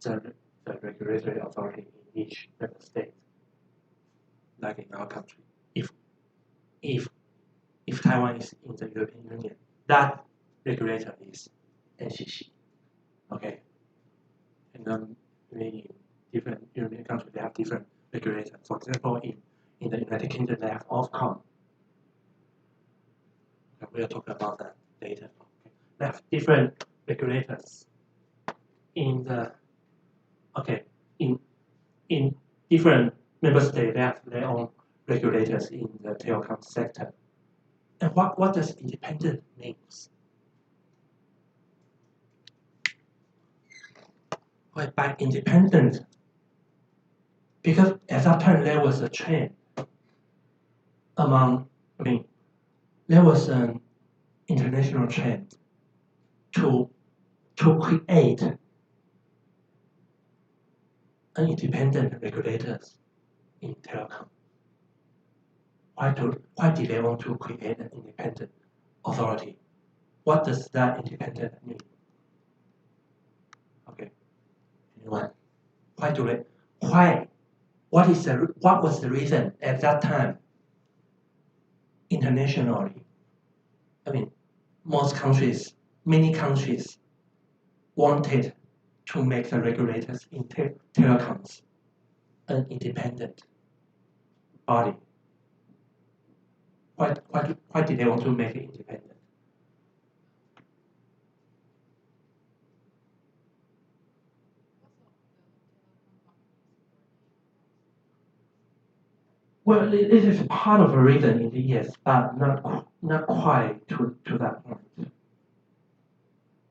the regulatory authority in each member state, like in our country. If Taiwan is in the European Union, that regulator is NCC. Okay, and then in different European countries they have different regulators. For example, in the United Kingdom they have Ofcom. We'll talk about that later. Okay. They have different regulators in the in different member states. They have their own regulators in the telecom sector. And what does independent means? Well, by independent, because at that time there was a trend there was an international trend to create an independent regulators in telecom. Why did they want to create an independent authority? What does that independent mean? Okay, anyone? What was the reason at that time? Internationally, many countries wanted to make the regulators in telecoms an independent body. Why did they want to make it independent? Well, this is part of a reason in the yes, but not quite to that point.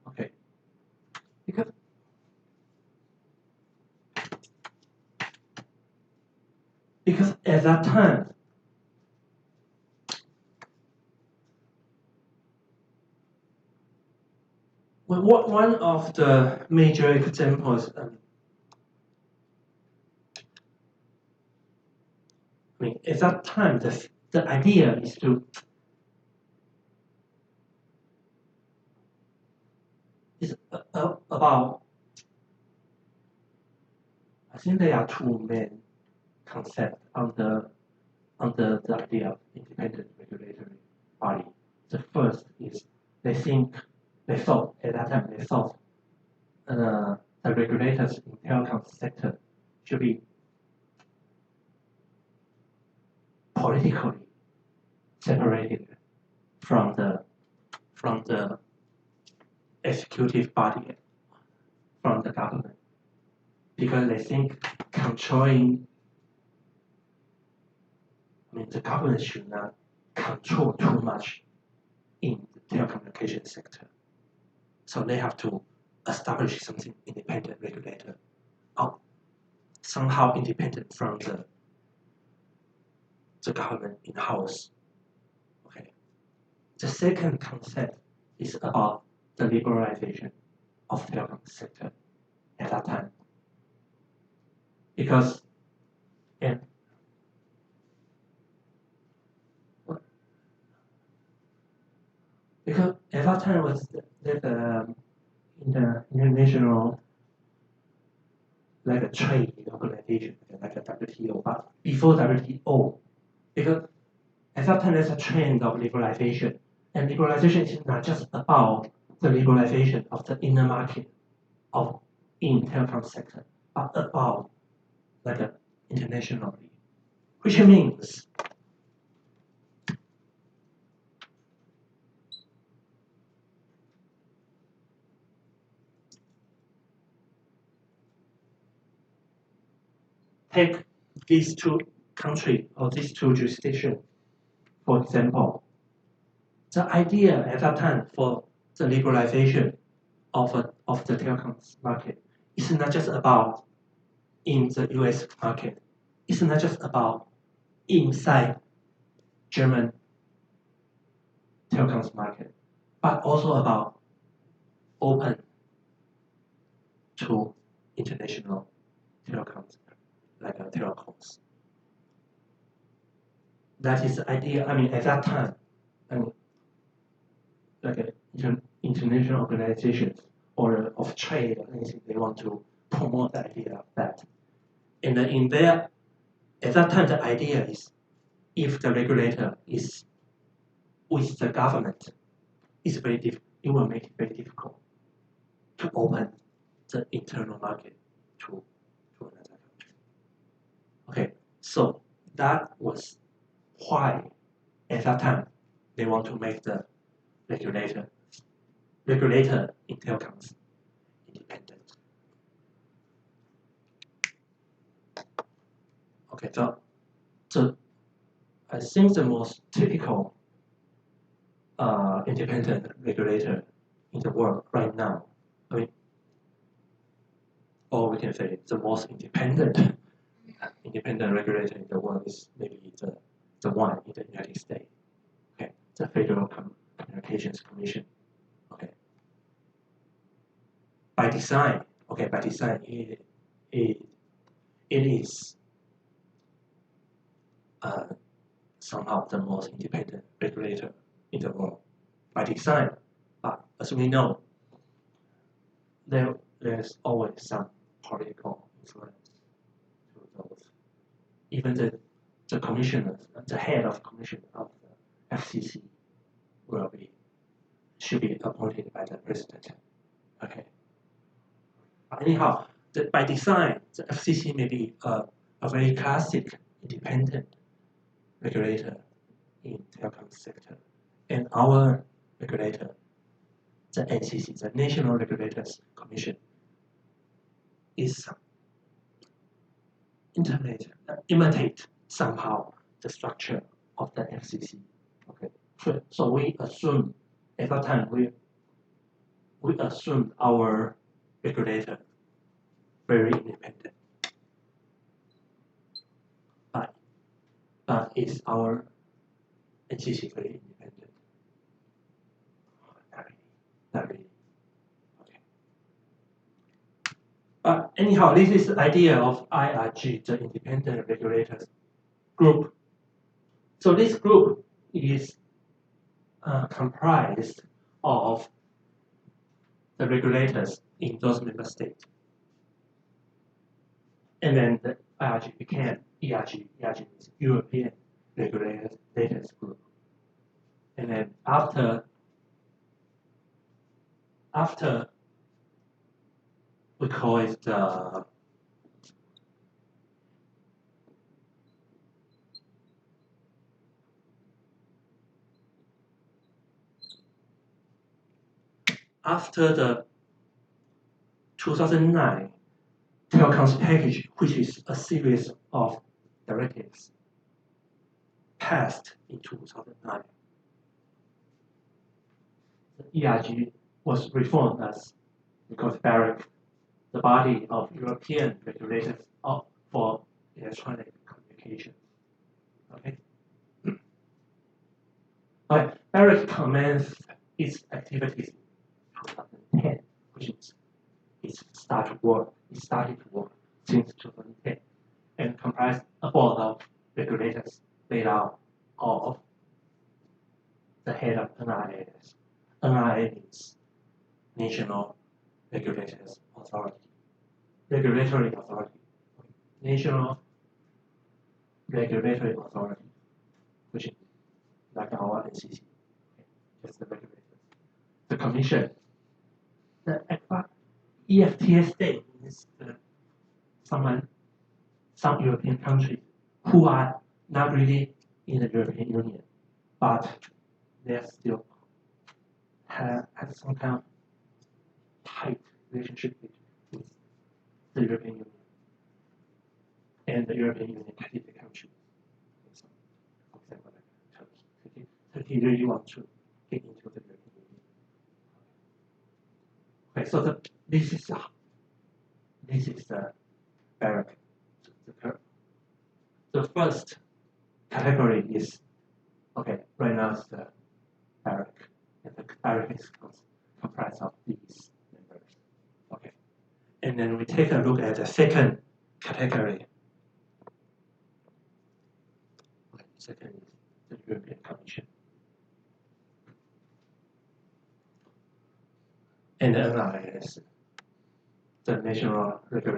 Okay, because at that time, one of the major examples. At that time, the idea is about. I think there are two main concepts under the idea of independent regulatory body. The first is they thought at that time the regulators in telecom sector should be politically separated from the executive body, from the government, because they think controlling. The government should not control too much in the telecommunication sector. So they have to establish something independent regulator, somehow independent from the government in-house. Okay. The second concept is about the liberalization of the telecom sector at that time. Because at that time was in the international like a trade organization, like a WTO, but before WTO, because at that time there's a trend of liberalization, and liberalization is not just about the liberalization of the inner market in telecom sector, but about like internationally, which means take these two countries or these two jurisdictions, for example. The idea at that time for the liberalization of the telecoms market is not just about in the US market. It's not just about inside German telecoms market, but also about open to international telecoms, like telecoms. That is the idea. At that time, like international organizations or of trade or anything, they want to promote the idea of that. And in there, at that time, the idea is if the regulator is with the government, it will make it very difficult to open the internal market to another country. Okay, so that was why at that time they want to make the regulator in telecoms independent. Okay, so I think the most typical independent regulator in the world right now, I mean, or we can say the most independent regulator in the world is maybe the one in the United States. Okay, the Federal Communications Commission. Okay, by design, it is somehow the most independent regulator in the world by design. But as we know, there's always some political influence to those. Even the commissioners, the head of commission of the FCC should be appointed by the president. Okay. Anyhow, by design, the FCC may be a very classic independent regulator in telecom sector, and our regulator, the NCC, the National Regulators Commission, is imitate somehow the structure of the FCC. Okay, so we assume at that time we assume our regulator very independent, but is our NCC very independent? Not really. Okay. Anyhow, this is the idea of IRG, the Independent Regulators Group. So this group is comprised of the regulators in those member states. And then the IRG became ERG. ERG means European Regulators Group. And then after we call it after the 2009 telecoms package, which is a series of directives passed in 2009. The ERG was reformed as because BEREC, the body of European regulators for electronic communication. Okay. BEREC commenced its activities in 2010, which is it started to work since 2010 and comprised a board of regulators made out of the head of NIAS. NIA means National Regulators Authority. Regulatory Authority. National Regulatory Authority, which is like our NCC. Just the regulators. The Commission. The EFTA state means some European countries who are not really in the European Union, but they still have some kind of tight relationship with the European Union and the European Union candidate countries. For example, like Turkey. Turkey really wants to get into the European Union. Okay, so this is the BEREC. The first category is right now it's the BEREC, and the BEREC is comprised of these members. Okay, and then we take a look at the second category. Second is the European Commission and the NIS. the national regulation.